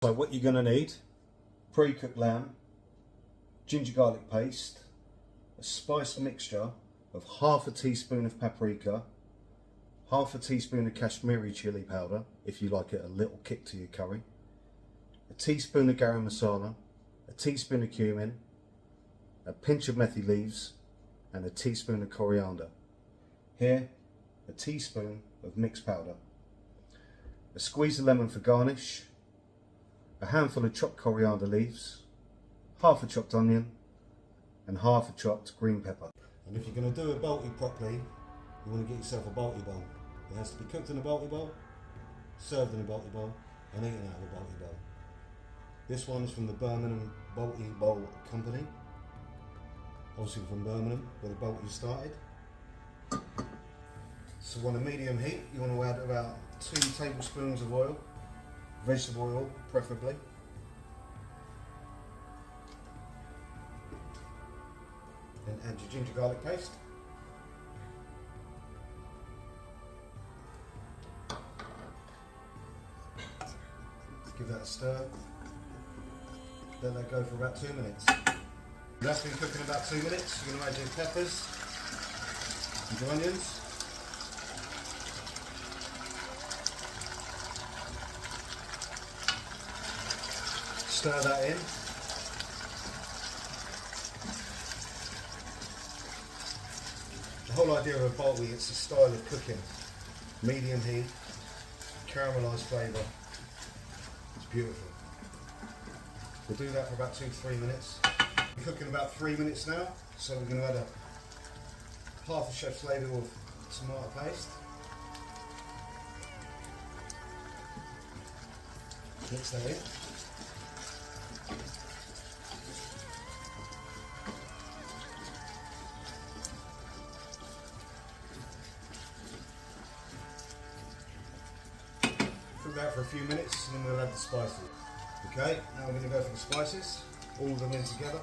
So what you're going to need: pre-cooked lamb, ginger garlic paste, a spice mixture of half a teaspoon of paprika, half a teaspoon of Kashmiri chili powder if you like it a little kick to your curry, a teaspoon of garam masala, a teaspoon of cumin, a pinch of methi leaves, and a teaspoon of coriander. Here, a teaspoon of mixed powder, a squeeze of lemon for garnish, a handful of chopped coriander leaves, half a chopped onion, and half a chopped green pepper. And if you're going to do a Balti properly, you want to get yourself a Balti bowl. It has to be cooked in a Balti bowl, served in a Balti bowl, and eaten out of a Balti bowl. This one's from the Birmingham Balti Bowl Company, obviously from Birmingham, where the Balti started. So on a medium heat, you want to add about 2 tablespoons of oil, vegetable oil preferably. And add your ginger garlic paste. Give that a stir. Let that go for about 2 minutes. That's been cooking about 2 minutes. You're going to add your peppers and your onions. Stir that in. The whole idea of a Balti, it's a style of cooking. Medium heat, caramelised flavour. It's beautiful. We'll do that for about 2 to 3 minutes. We're cooking about 3 minutes now, so we're going to add half a chef's ladle of tomato paste. Mix that in. Cook that for a few minutes and then we'll add the spices. Okay, now we're going to go for the spices, all of them in together.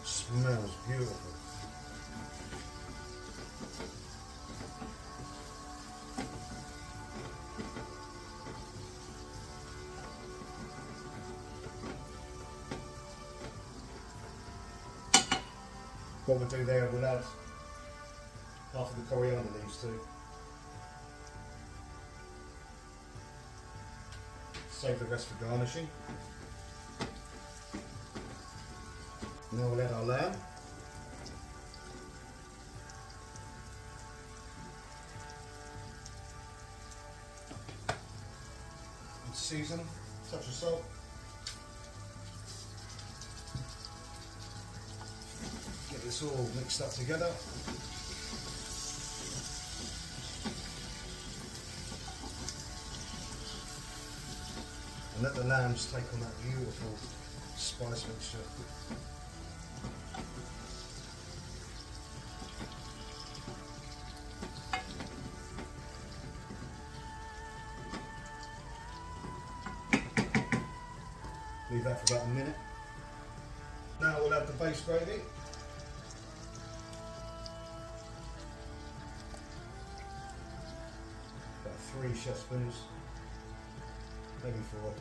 Smells beautiful. What we'll do there, we'll add half of the coriander leaves too. Save the rest for garnishing. Now we'll add our lamb. And season, touch of salt. Get this all mixed up together. And let the lambs take on that beautiful spice mixture. Leave that for about a minute. Now we'll add the base gravy. About 3 chef spoons, maybe 4.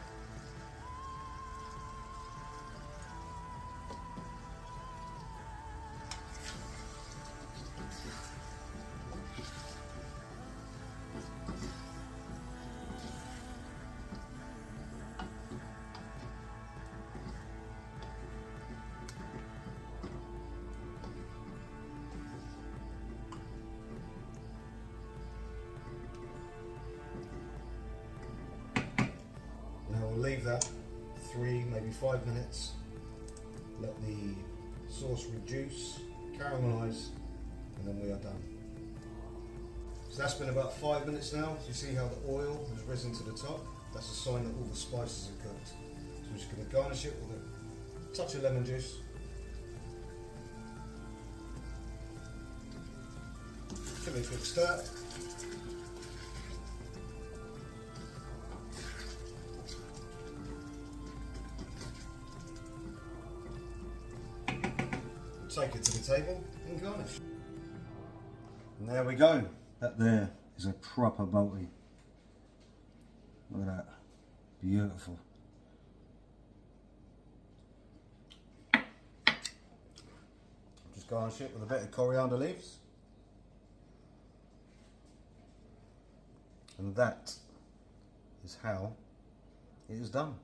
Leave that 3, maybe 5 minutes. Let the sauce reduce, caramelise, and then we are done. So that's been about 5 minutes now. You see how the oil has risen to the top? That's a sign that all the spices are cooked. So we're just going to garnish it with a touch of lemon juice. Give it a quick stir. take it to the table and garnish. And there we go. That there is a proper Balti. Look at that. Beautiful. Just garnish it with a bit of coriander leaves. And that is how it is done.